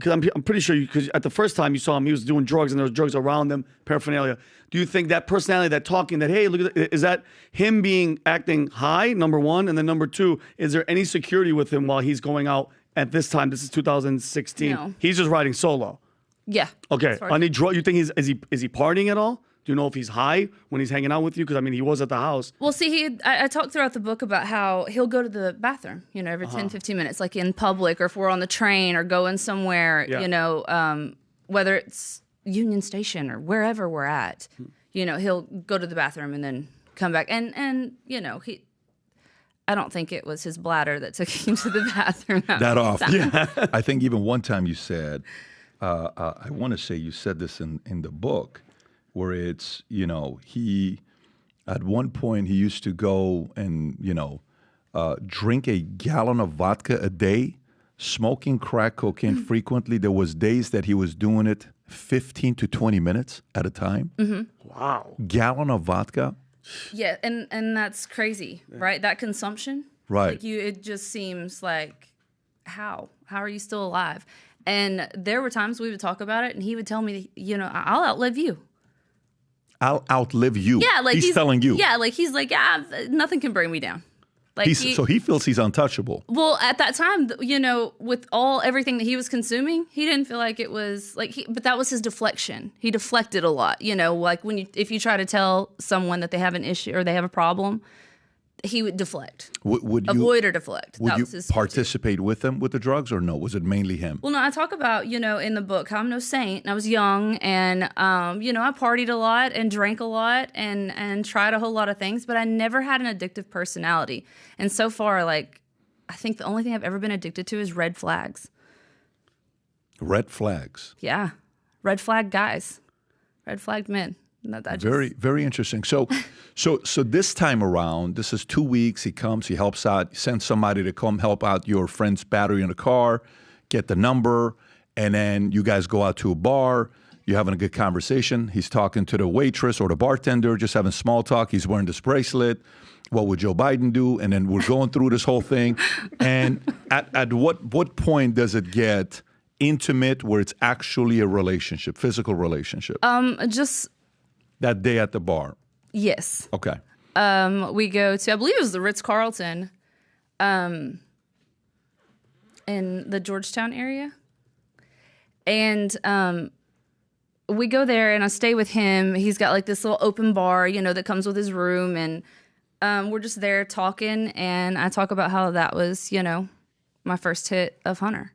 because I'm pretty sure because at the first time you saw him, he was doing drugs and there was drugs around him, paraphernalia. Do you think that personality, that talking, that, hey, look at that, is that him acting high, number one? And then number two, is there any security with him while he's going out at this time? This is 2016. No. He's just riding solo. Yeah. Okay. You think is he partying at all? Do you know if he's high when he's hanging out with you? Because, I mean, he was at the house. Well, see, I talked throughout the book about how he'll go to the bathroom, every 10, 15 minutes, like in public or if we're on the train or going somewhere, whether it's Union Station or wherever we're at, he'll go to the bathroom and then come back. And I don't think it was his bladder that took him to the bathroom. That often. Yeah. I think even one time you said, I want to say you said this in the book, where it's, he, at one point he used to go and, drink a gallon of vodka a day, smoking crack cocaine frequently. There was days that he was doing it 15 to 20 minutes at a time. Mm-hmm. Wow. Gallon of vodka. Yeah, and that's crazy, right? That consumption. Right. It just seems like, how are you still alive? And there were times we would talk about it and he would tell me, I'll outlive you. I'll outlive you. Yeah, like he's telling you. Yeah, like he's like, nothing can bring me down. Like so he feels he's untouchable. Well, at that time, with everything that he was consuming, he didn't feel like it was like but that was his deflection. He deflected a lot. Like if you try to tell someone that they have an issue or they have a problem, he would deflect. Would you avoid or deflect? Would you participate with him with the drugs, or no? Was it mainly him? Well, no. I talk about in the book how I'm no saint, and I was young, and I partied a lot and drank a lot and tried a whole lot of things, but I never had an addictive personality. And so far, I think the only thing I've ever been addicted to is red flags. Red flags. Yeah, red flag guys, red flagged men. Very, very interesting. So this time around, this is 2 weeks. He comes, he helps out, he sends somebody to come help out your friend's battery in the car, get the number, and then you guys go out to a bar. You're having a good conversation. He's talking to the waitress or the bartender, just having small talk. He's wearing this bracelet. What would Joe Biden do? And then we're going through this whole thing. And at what point does it get intimate where it's actually a relationship, physical relationship? Just that day at the bar. Yes. Okay. We go to, I believe it was the Ritz-Carlton in the Georgetown area. And we go there and I stay with him. He's got like this little open bar, that comes with his room. And we're just there talking. And I talk about how that was, my first hit of Hunter.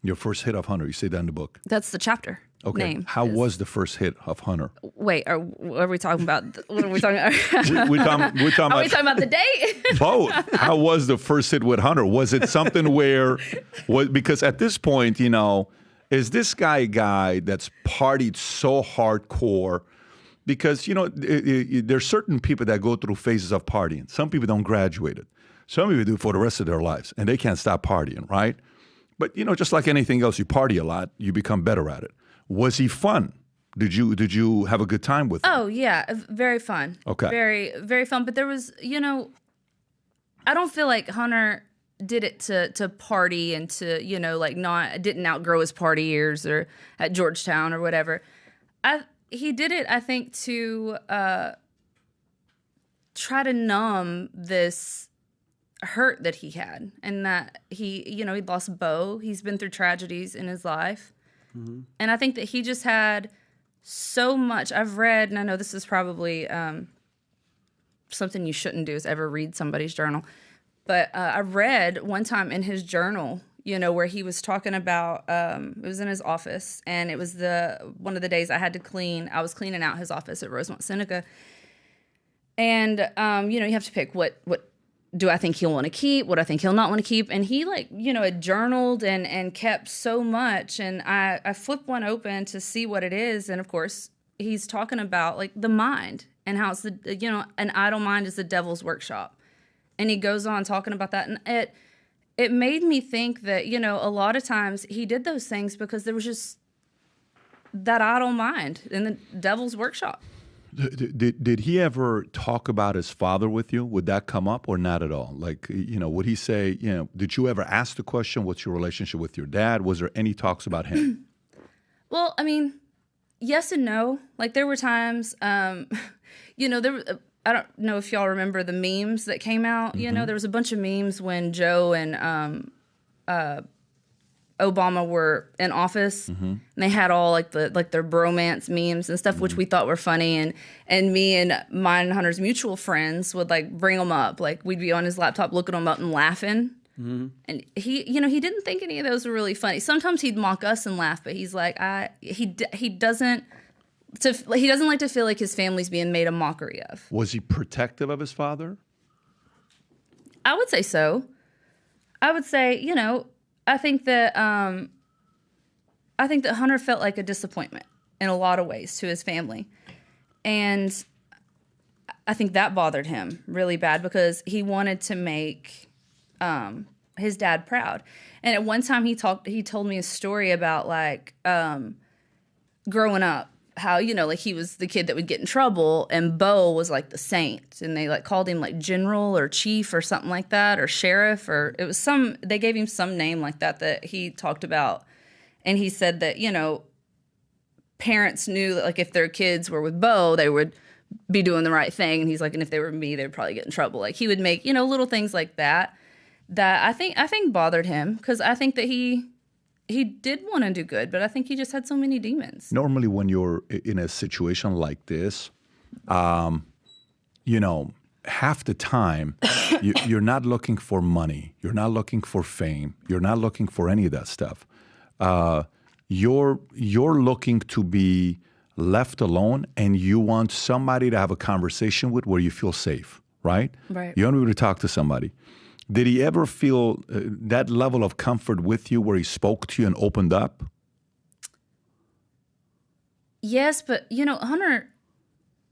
Your first hit of Hunter. You say that in the book. That's the chapter. Okay. Name. How was the first hit of Hunter? Wait, are we talking about? What are we talking about? we're talking are we talking about the date? Both. How was the first hit with Hunter? Was it something because at this point, is this guy a guy that's partied so hardcore? Because, there's certain people that go through phases of partying. Some people don't graduate it. Some people do for the rest of their lives, and they can't stop partying, right? But, just like anything else, you party a lot, you become better at it. Was he fun? Did you have a good time with him? Oh, yeah. Very fun. Okay. Very, very fun. But there was, I don't feel like Hunter did it to party and to, didn't outgrow his party years or at Georgetown or whatever. He did it, I think, to try to numb this hurt that he had, and that he'd lost Bo. He's been through tragedies in his life. Mm-hmm. And I think that he just had so much. I've read, and I know this is probably something you shouldn't do is ever read somebody's journal. But I read one time in his journal, where he was talking about, it was in his office, and it was one of the days I had to clean. I was cleaning out his office at Rosemont Seneca. And, you have to pick what do I think he'll want to keep? What I think he'll not want to keep? And he had journaled and kept so much. And I flip one open to see what it is. And of course, he's talking about the mind and how it's an idle mind is the devil's workshop. And he goes on talking about that. And it made me think that, a lot of times he did those things because there was just that idle mind in the devil's workshop. Did he ever talk about his father with you? Would that come up or not at all? Like, would he say, did you ever ask the question, what's your relationship with your dad? Was there any talks about him? Well, I mean, yes and no. Like, there were times, I don't know if y'all remember the memes that came out. There was a bunch of memes when Joe and Obama were in office, and they had all like their bromance memes and stuff, which we thought were funny, and me and mine and Hunter's mutual friends would like bring them up. Like, we'd be on his laptop looking them up and laughing. And he didn't think any of those were really funny. Sometimes he'd mock us and laugh, but he's like, he doesn't like to feel like his family's being made a mockery of. Was he protective of his father? I would say so. I would say, I think that Hunter felt like a disappointment in a lot of ways to his family. And I think that bothered him really bad because he wanted to make his dad proud. And at one time he told me a story about like growing up, how, like he was the kid that would get in trouble and Bo was like the saint, and they like called him like general or chief or something like that, or sheriff, or it was they gave him some name like that he talked about. And he said that, parents knew that like if their kids were with Bo, they would be doing the right thing. And he's like, and if they were me, they'd probably get in trouble. Like he would make, little things like that I think bothered him, because I think that he did want to do good, but I think he just had so many demons. Normally when you're in a situation like this, half the time you're not looking for money. You're not looking for fame. You're not looking for any of that stuff. You're looking to be left alone, and you want somebody to have a conversation with where you feel safe, right? Right. You want to be able to talk to somebody. Did he ever feel that level of comfort with you where he spoke to you and opened up? Yes, but Hunter,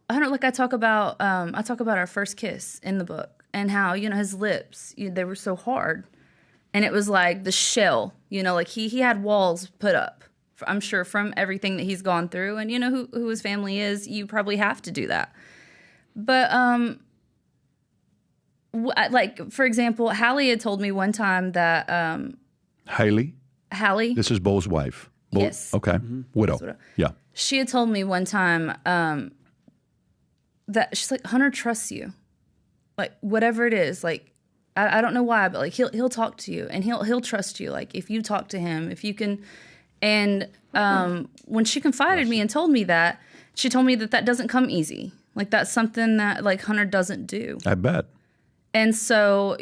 like I talk about our first kiss in the book, and how, his lips, they were so hard, and it was like the shell, like he had walls put up, I'm sure, from everything that he's gone through, and who his family is, you probably have to do that. But like, for example, Hallie had told me one time that Hallie? This is Bo's wife. Bo, yes. Okay. Widow. Yeah. She had told me one time that she's like, Hunter trusts you. Like, whatever it is, like, I don't know why, but like he'll talk to you, and he'll trust you. Like, if you talk to him, if you can. And when she confided me and told me that, she told me that doesn't come easy. Like, that's something that like Hunter doesn't do. I bet. And so,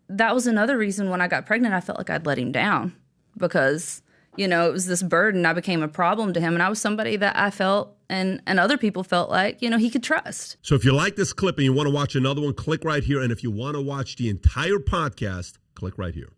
that was another reason when I got pregnant, I felt like I'd let him down, because, it was this burden. I became a problem to him, and I was somebody that I felt and other people felt like, he could trust. So if you like this clip and you want to watch another one, click right here. And if you want to watch the entire podcast, click right here.